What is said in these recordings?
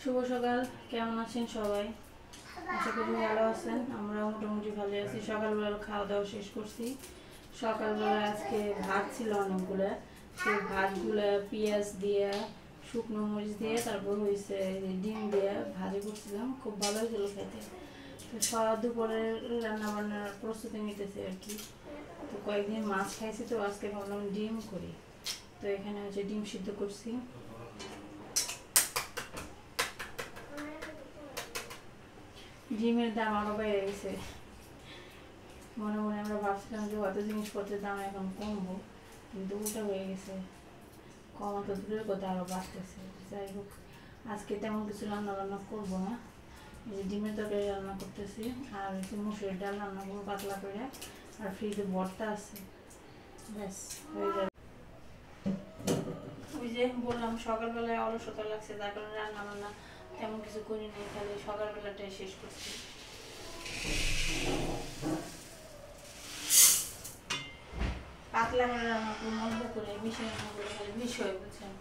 শুভ সকাল, কেমন আছেন সবাই? আশা করি ভালো আছেন। আমরা মোটামুটি ভালো আছি। সকালবেলা খাওয়া দাওয়া শেষ করছি। সকালবেলা আজকে ভাত ছিল অনেকগুলো, সেই ভাতগুলো পেঁয়াজ দিয়ে শুকনো মরিচ দিয়ে তারপর হয়েছে ডিম দিয়ে ভাজি করছিলাম, খুব ভালো হয়েছিল খেতে। তো দুপুরের রান্না বান্নার প্রস্তুতি নিতেছে আর কি। তো কয়েকদিন মাছ খাইছি, তো আজকে ভাবলাম ডিম করি। তো এখানে হচ্ছে ডিম সিদ্ধ করছি। ডিমের দাম আরো বেড়ে গেছে। মনে মনে আমরা ভাবছিলাম যে হয়তো জিনিসপত্রের দাম এখন কমবো, কিন্তু উল্টা হয়ে গেছে। কমা তো দূরের কথা, আরো বাড়তেছে। যাই হোক, আজকে তেমন কিছু রান্না বান্না করবো না। এই যে ডিমের তরকারি রান্না করতেছি, আর হচ্ছে মুসুরের ডাল রান্না করবো পাতলা করে, আর ফ্রিজে ভর্তা আছে, ব্যাস হয়ে যাবে। ওই যে বললাম সকালবেলায় অলসতা লাগছে, তার কারণে রান্না বান্না তেমন কিছু করি নাই, খালি সকালবেলাটাই শেষ করছি। পাতলা করে রান্না করবো, অল্প করে, বেশি রান্না করে খালি বেশি হয়ে বুঝছেন।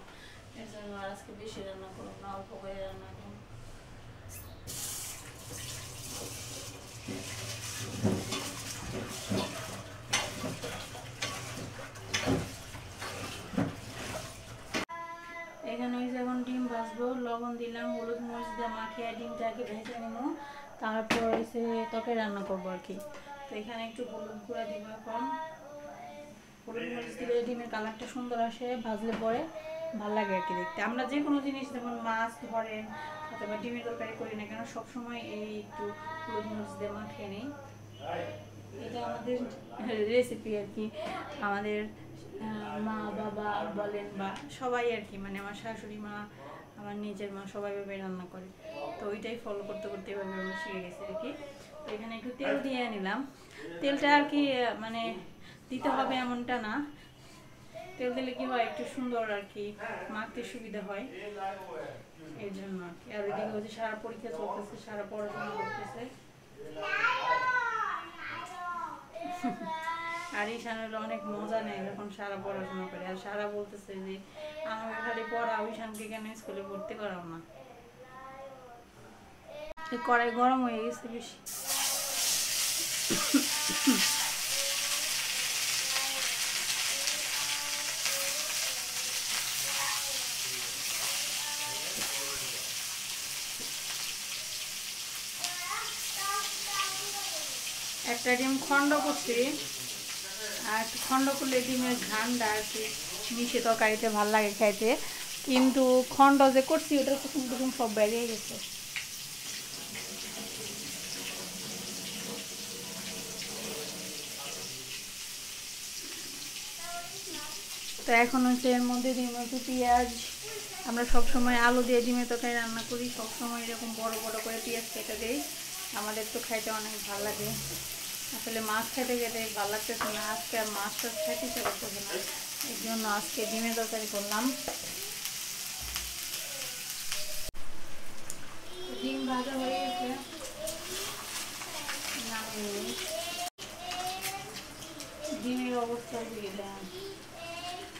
এর জন্য আজকে বেশি রান্না করবো না, অল্প করে রান্না করবো। এখানে ওই যেমন ডিম ভাজবো, লবণ দিলাম, হলুদ মরিচ দিয়ে মাখিয়ে ডিমটাকে ভেজে নেব, তারপর এসে তরকারি রান্না করবো আর কি। তো এখানে একটু হলুদ গুঁড়া দিব। এখন হলুদ মরিচ দিলে ডিমের কালারটা সুন্দর আসে, ভাজলে পরে ভালো লাগে আর কি দেখতে। আমরা যে কোনো জিনিস যেমন মাছ ধরেন অথবা ডিমের তরকারি করি না কেন, সবসময় এই একটু হলুদ মরিচ দিয়ে মাখিয়ে নিই। এটা আমাদের রেসিপি আর কি। আমাদের মা বাবা বলেন বা সবাই আর কি, মানে আমার শাশুড়ি মা, আমার নিজের মা, সবাই ভাবে রান্না করে। তো ওইটাই ফলো করতে করতে এভাবে আমি শিখে গেছি আর কি। তো এখানে একটু তেল দিয়ে নিলাম। তেলটা আর কি মানে দিতে হবে এমনটা না, তেল দিলে কি হয় একটু সুন্দর আর কি, মাখতে সুবিধা হয়, এর জন্য আর কি। আর ওইদিকে হচ্ছে সারা পরীক্ষা চলতেছে, সারা পড়াশোনা করতেছে। আর ঈশান হলো অনেক মজা নেয় যখন সারা পড়াশোনা করে, আর সারা বলতেছে যে আমাকে খালি পড়াও, ঈশানকে কেন স্কুলে ভর্তি করাও না। কড়াই গরম হয়ে গেছে বেশি। একটা ডিম খন্ড করছি, আর একটু খন্ড করলে ডিমের ঘ্রাণটা আর কি মিশে তরকারিতে ভাল লাগে খাইতে, কিন্তু খন্ড যে করছি ওটার কুসুম টুকুম সব বেরিয়ে গেছে। তো এখন হচ্ছে এর মধ্যে ডিম একটু পেঁয়াজ, আমরা সবসময় আলু দিয়ে ডিমের তরকারি রান্না করি, সবসময় এরকম বড় বড় করে পেঁয়াজ কেটে দিই। আমাদের তো খাইতে অনেক ভালো লাগে। আসলে মাছ খেতে খেতে ভালো লাগতেছে না, আজকে আর মাছটা খাইতে ইচ্ছা করতেছে না, এই জন্য আজকে ডিমের তরকারি করলাম। ডিম ভাজা হয়ে গেছে, ডিমের অবস্থা দিয়ে দেন।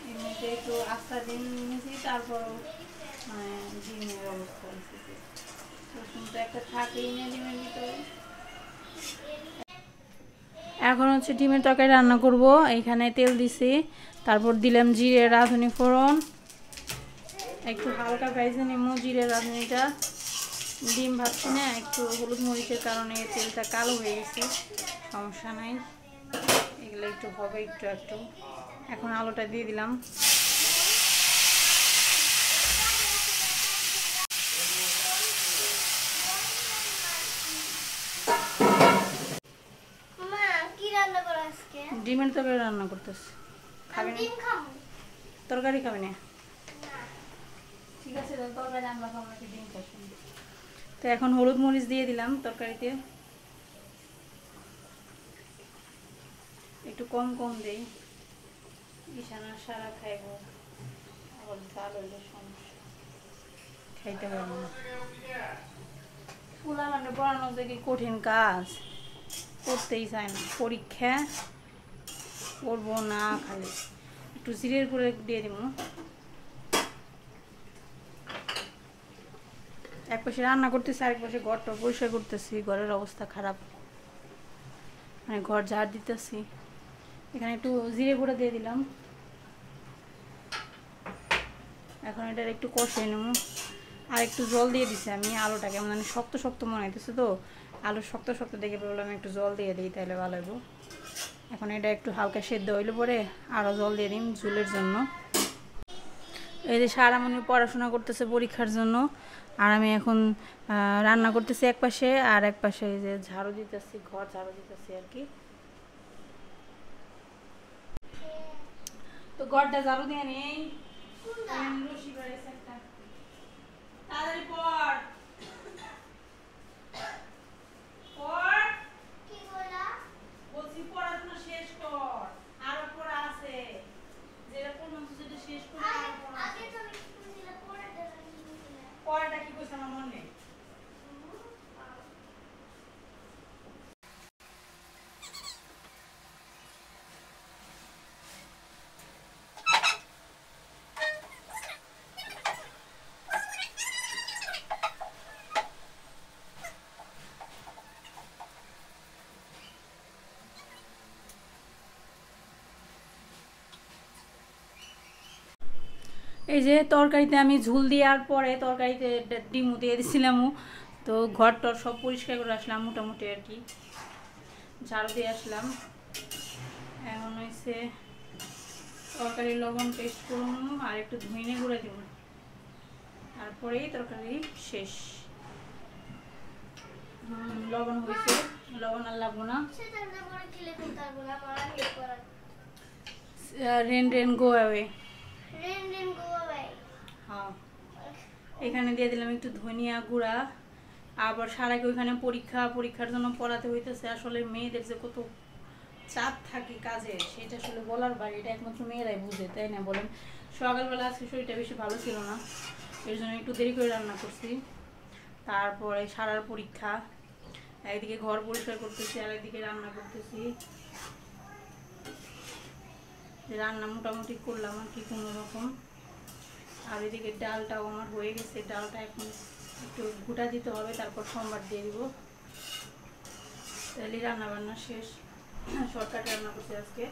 এমনিতে একটু আস্তা ডিম নিয়েছি, তারপরও মানে ডিমের অবস্থা হয়েছে, রসুন তো একটা থাকেই না ডিমের ভিতরে। এখন হচ্ছে ডিমের তরকারি রান্না করব। এখানে তেল দিছি, তারপর দিলাম জিরে রাঁধুনি ফোড়ন, একটু হালকা ভেজে নিব জিরে রাঁধুনিটা। ডিম ভাজছি না, একটু হলুদ মরিচের কারণে তেলটা কালো হয়ে গেছে, সমস্যা নাই, এগুলো একটু হবে একটু একটু। এখন আলুটা দিয়ে দিলাম। ডিমের তরকারি রান্না করতেছি। খাবি না? তরকারি খাবি না? ঠিক আছে, তরকারি আমরা খাবো নাকি ডিম খাবো। তো এখন হলুদ মরিচ দিয়ে দিলাম তরকারিতে, একটু কম কম দেই, ঈশান আর সারা খাইব, আবার ঝাল হইলে সমস্যা, খাইতে পারবো না। ফুলা মানে পড়ানো যে কি কঠিন কাজ, করতেই চায় না, পরীক্ষা করবো না, খালি একটু জিরের গুঁড়ো দিয়ে দিব। এক পাশে রান্না করতেছি, আরেক পাশে ঘরটা পরিষ্কার করতেছি। ঘরের অবস্থা খারাপ, মানে ঘর ঝাড় দিতেছি। এখানে একটু জিরে গুঁড়া দিয়ে দিলাম। এখন এটার একটু কষিয়ে নেব। আর একটু জল দিয়ে দিছি আমি। আলুটা কেমন মানে শক্ত শক্ত মনে হইতেছে, তো আলু শক্ত শক্ত দেখে বললাম একটু জল দিয়ে দিই, তাহলে ভালো হইব। এখন এটা একটু হালকা সেদ্ধ হইলে পরে আরও জল দিয়ে দিন ঝুলের জন্য। এই যে সারামণি পড়াশোনা করতেছে পরীক্ষার জন্য, আর আমি এখন রান্না করতেছি এক পাশে, আর এক পাশে এই যে ঝাড়ু দিতেছি, ঘর ঝাড়ু দিতেছি আর কি। তো ঘরটা ঝাড়ু দিয়ে নেই। তাড়াতাড়ি পড়। বলছি পড়াশোনা শেষ কর, আরো পড়া আছে। যেটা পড়লাম সেটা শেষ করে পড়াটা কি করছে আমার মনে নেই। এই যে তরকারিতে আমি ঝুল দেওয়ার পরে তরকারিতে ডিমও দিয়ে দিছিলাম। তো ঘর টর সব পরিষ্কার করে আসলাম মোটামুটি আর কি, ঝাড়ু দিয়ে আসলাম। এখন হয়েছে তরকারি লবণ পেস্ট করুন আর একটু ধুইনে গুঁড়া দিব, তারপরেই তরকারি শেষ। লবণ হয়েছে, লবণ আর লাগবো না। Rain rain go away. হ্যাঁ, এখানে দিয়ে দিলাম একটু ধনিয়া গুঁড়া। আবার সারাকে ওইখানে পরীক্ষার জন্য পড়াতে হইতেছে। আসলে মেয়েদের যে কত চাপ থাকে কাজে, সেটা আসলে বলার বাইরে, এটা একমাত্র মেয়েরাই বুঝে, তাই না বলেন? সকালবেলা আজকে শরীরটা বেশি ভালো ছিল না, এর জন্য একটু দেরি করে রান্না করছি। তারপরে সারার পরীক্ষা, একদিকে ঘর পরিষ্কার করতেছি আর একদিকে রান্না করতেছি। রান্না মোটামুটি করলাম আর কি কোনো রকম। আর এদিকে ডালটাও আমার হয়ে গেছে, ডালটা এখন একটু ঘুটা দিতে হবে, তারপর সোমবার দিয়ে দিব, তাহলে রান্না বান্না শেষ। শর্টকাট রান্না করছি আজকে,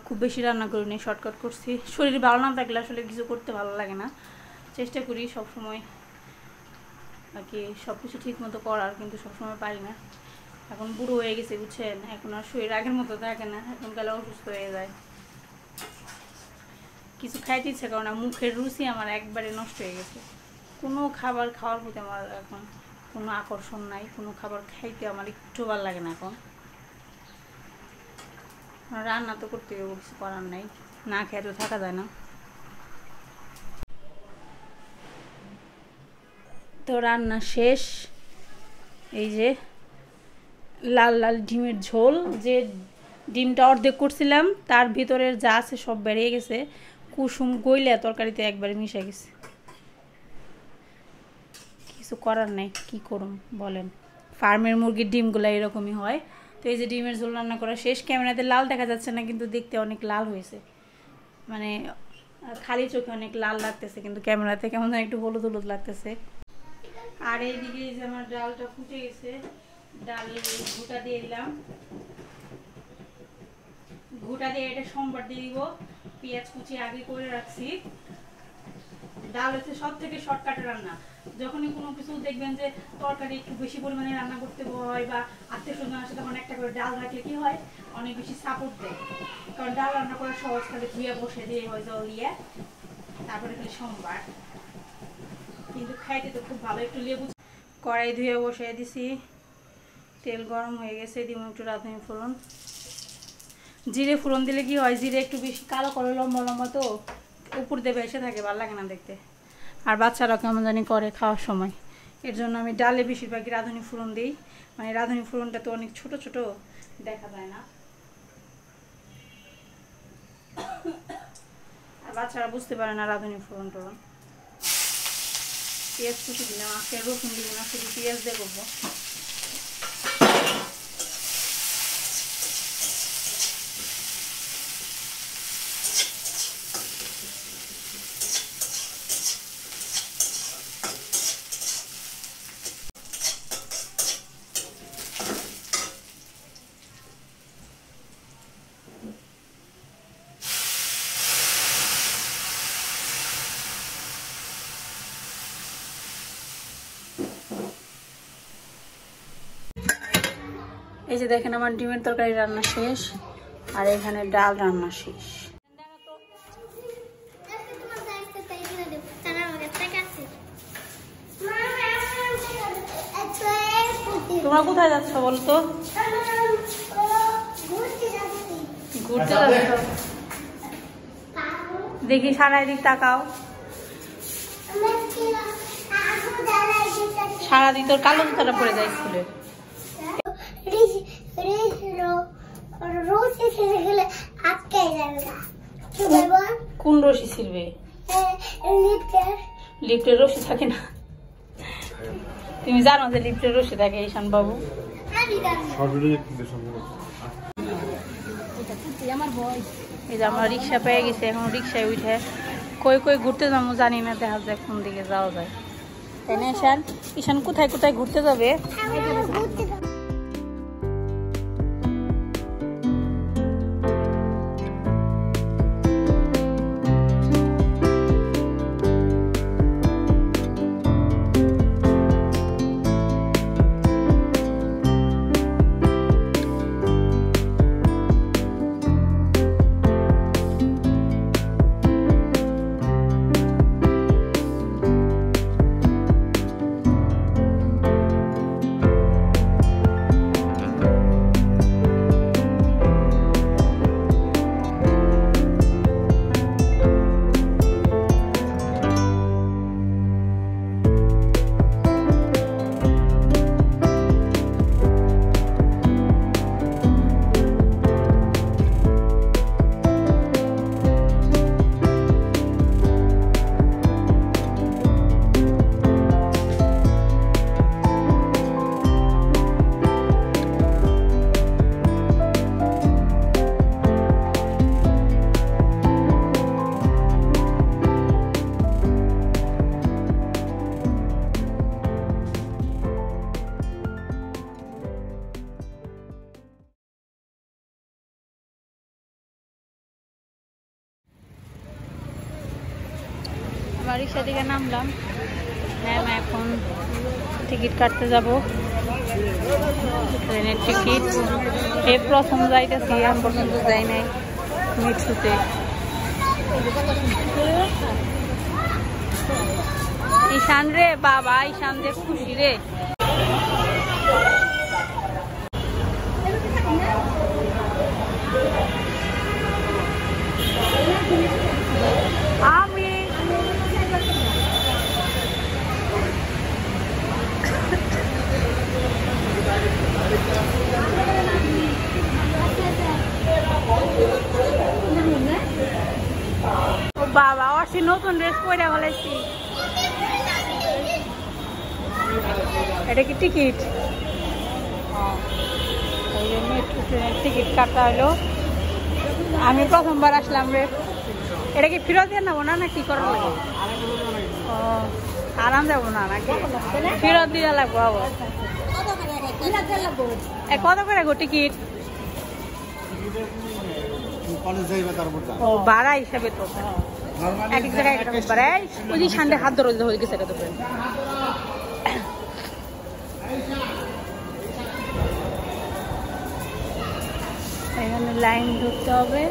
খুব বেশি রান্না করিনি, শর্টকাট করছি। শরীর ভালো না থাকলে আসলে কিছু করতে ভালো লাগে না, চেষ্টা করি সবসময় আর কি সব কিছু ঠিক মতো করার, কিন্তু সবসময় পারি না। এখন বুড়ো হয়ে গেছে বুঝছেন, এখন আর শরীর আগের মতো থাকে না, এখন গেলে অসুস্থ হয়ে যায়। কিছু খাইতে ইচ্ছে করে না, মুখের রুচি আমার একবারে নষ্ট হয়ে গেছে। কোনো খাবার খাওয়ার প্রতি আমার এখন কোনো আকর্ষণ নাই, কোনো খাবার খাইতে আমার একটু ভালো লাগে না এখন। রান্না তো করতে হবে, কিছু করার নাই, না খেয়ে তো থাকা যায় না। তো রান্না শেষ। এই যে লাল লাল ডিমের ঝোল, যে ডিমটা অর্ধেক করছিলাম তার ভিতরের যা আছে সব বেরিয়ে গেছে, কুসুম গইলা তরকারিতে একবারে মিশে গেছে। কিছু করার নেই, কি করুম বলেন? ফার্মের মুরগির ডিমগুলো এরকমই হয়। তো এই যে ডিমের ঝোল রান্না করা শেষ। ক্যামেরাতে লাল দেখা যাচ্ছে না, কিন্তু দেখতে অনেক লাল হয়েছে, মানে খালি চোখে অনেক লাল লাগতেছে, কিন্তু ক্যামেরাতে কেমন একটু হলুদ হলুদ লাগতেছে। আর এইদিকে এই যে আমার ডালটা ফুটে গেছে, ডালে ঘুটা দিয়ে দিলাম। ঘুটা দিয়ে এটা সোমবার দিয়ে দিব। পেঁয়াজ কুচি আগে করে রাখছি। ডাল হচ্ছে সব থেকে শর্টকাটে রান্না। যখনই কোনো কিছু দেখবেন যে তরকারি একটু বেশি পরিমাণে রান্না করতে হয় বা আত্মীয় স্বজন আসে, তখন একটা করে ডাল রাখলে কি হয়, অনেক বেশি সাপোর্ট দেয়। কারণ ডাল রান্না করা সহজ, খালি ধুয়ে বসে দিয়ে হয় জল দিয়ে, তারপরে খালি সোমবার। কিন্তু খাইতে তো খুব ভালো। একটু লেবু, কড়াই ধুয়ে বসিয়ে দিছি, তেল গরম হয়ে গেছে, দিব একটু রাঁধুনি ফোড়ন। জিরে ফোড়ন দিলে কি হয়, জিরে একটু বেশি কালো করে লম্বা লম্বা, তো উপর দিয়ে ভেসে থাকে, ভালো লাগে না দেখতে। আর বাচ্চারাও কেমন জানি করে খাওয়ার সময়, এর জন্য আমি ডালে বেশিরভাগই রাঁধুনি ফোড়ন দিই। মানে রাঁধুনি ফোড়নটা তো অনেক ছোট ছোট, দেখা যায় না, আর বাচ্চারা বুঝতে পারে না রাঁধুনি ফোড়ন টোড়ন। পেঁয়াজ কুচি দিলাম, আজকে রসুন দিব না, শুধু পেঁয়াজ দিয়ে করবো। এই যে দেখেন আমার ডিমের তরকারি রান্না শেষ আর এখানে ডাল রান্না শেষ। তোমরা কোথায় যাচ্ছ বলতো? ঘুরতে যাচ্ছ? দেখি সারাদিক তাকাও। সারাদিন তোর কালো জুতাটা পরে যায় স্কুলে। কোন রশি ছিলবে? লিফটের রশি থাকে না? তুমি জানো যে লিফটের রশি থাকে ঈশান বাবু? এই যে আমরা রিক্সা পেয়ে গেছি, এখন রিক্সায় উঠে কই কই ঘুরতে যাবো জানি না, দেখা যায় কোন দিকে যাওয়া যায়, তাই না ঈশান? ঈশান কোথায় কোথায় ঘুরতে যাবে? রিক্সা থেকে নামলাম, নেমে এখন টিকিট কাটতে যাব, ট্রেনের টিকিট। এই প্রথম যাইতেছি, এখন পর্যন্ত যাই নাই মেট্রোতে। ঈশান রে বাবা, ঈশান যে খুশি রে। বাবা অসি নতুন ড্রেস পরে ফেলেছি। এটা কি টিকিট? মেট্রো ট্রেনের টিকিট কাটা হলো। আমি প্রথমবার আসলাম রে। এটা কি ফেরত দিয়ে নেবো না, না কি করবো? ও আরাম যাবো না নাকি? ফেরত দিয়ে লাগবো আবার। কত করে গো টিকিট? ও ভাড়া হিসাবে তো এক এক জায়গায় ওই যে সানডে হাত ধরে হয়ে গেছে। এখানে লাইন ধরতে হবে।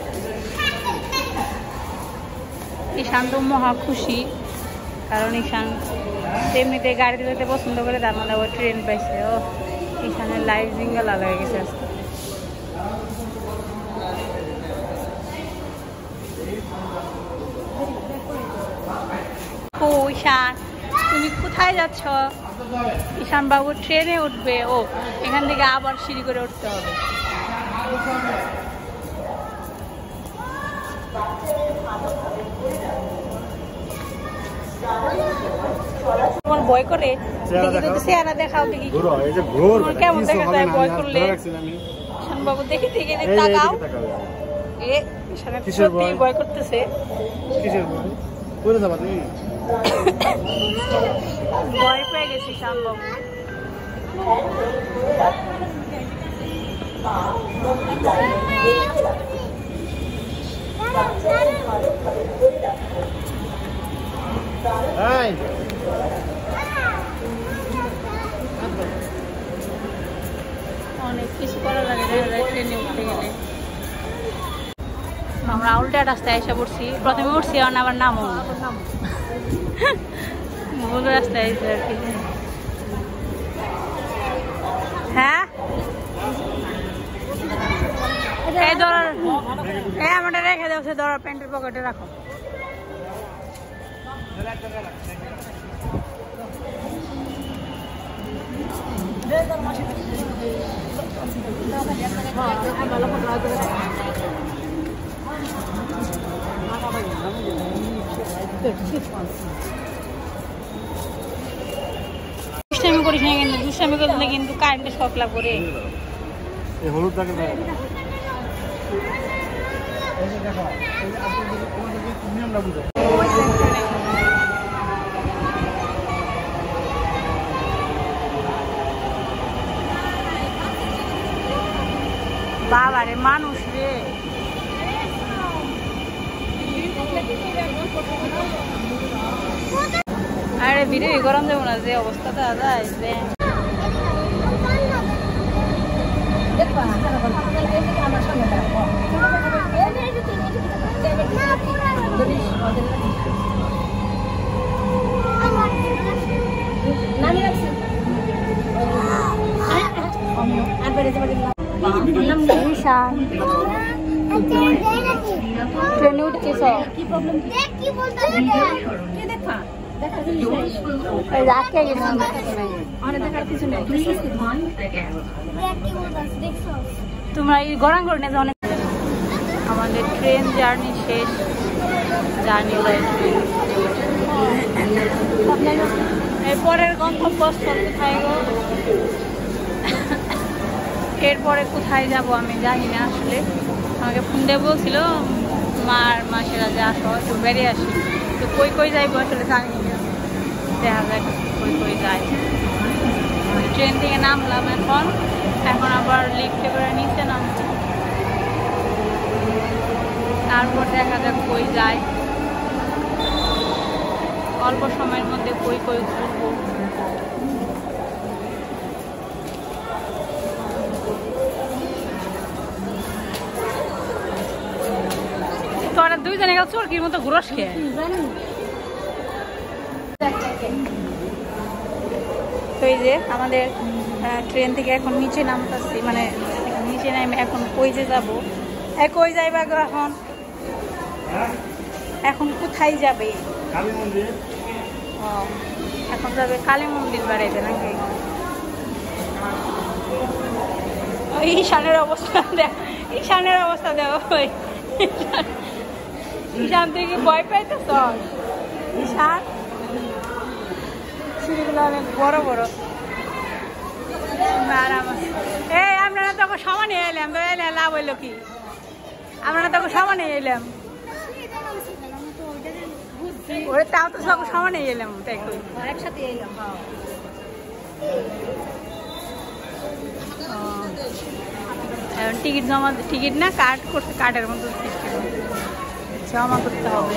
ঈশান তো মহা খুশি, কারণ ঈশান এমনিতে গাড়িতে যেতে পছন্দ করে, তার মানে ও ট্রেন পাইছে। ও ঈশানের লাইফ জিঙ্গেলা হয়ে গেছে আজকে। ও ঈশান, তুমি কোথায় যাচ্ছ? ঈশান বাবু ট্রেনে উঠবে। ও এখান থেকে আবার সিঁড়ি করে উঠতে হবে। তোমার ভয় করে? চেহারা দেখাও দেখি কেমন দেখা যায় ভয় করলে। ঈশান বাবু দেখি দেখি তাকাও। ভয় করতেছে। ভয় পেয়ে গেছি ঈশান বাবু। অনেক কিছু করার ট্রেনে উঠতে গেলে আমরা উল্টা রাস্তায় এসে পড়ছি। প্রথমে উঠছি আবার নামও ভুল রাস্তায় এসে আর কি। হ্যাঁ এই ধর আমাটা রেখে দেওয়া ধর প্যান্টের পকেটে রাখো। দুষ্টামি করিস না কিন্তু, দুষ্টামি করলে কিন্তু কারেন্টের শক লাগবে রে। হলুদ বাবা রে মানুষ রে, আরে ভিডিও গরম যাবো না যে অবস্থাটা যায়। ট্রেনে উঠতেছ তোমরা এই গরম করে নিয়ে অনেক। আমাদের ট্রেন জার্নি শেষ, জার্নি এরপরের গন্তব্যস্থল কোথায় গো? এরপরে কোথায় যাব আমি জানি না আসলে। আমাকে ফোন দিয়ে বলছিল মাসেরা যে আসো একটু বেরিয়ে আসি, তো কই যাইবো আসলে জানি না। দেখা যাক কই যাই। ট্রেন থেকে নামলাম এখন আবার লিফটে করে নিচে নামছি, তারপর দেখা যাক কই যাই। অল্প সময়ের মধ্যে কই ঘুরবো। তোরা দুইজনে গেল চোরকির মতো ঘুরস খেয়ে। তো এই যে আমাদের ট্রেন থেকে এখন নিচে নামতেছি, মানে নিচে নামে এখন কই যে যাবো। কই যাইবা গো এখন? এখন কোথায় যাবে? এখন যাবে কালী মন্দির বাড়াইতে নাকি? ঈশানের অবস্থা দেখ, ঈশানের অবস্থা দেখ। ঈশান থেকে ভয় পাইতেছ? ঈশান সিঁড়িগুলো অনেক বড় বড়। এই আপনারা তখন সমানে এলাম, এলে লাভ হইলো কি? আপনারা তখন সমানে এলাম, ওরে তাও তো সব সমানে এলাম, তাই একসাথে এলাম। টিকিট না কার্ড করছে, কার্ডের মতো জমা করতে হবে।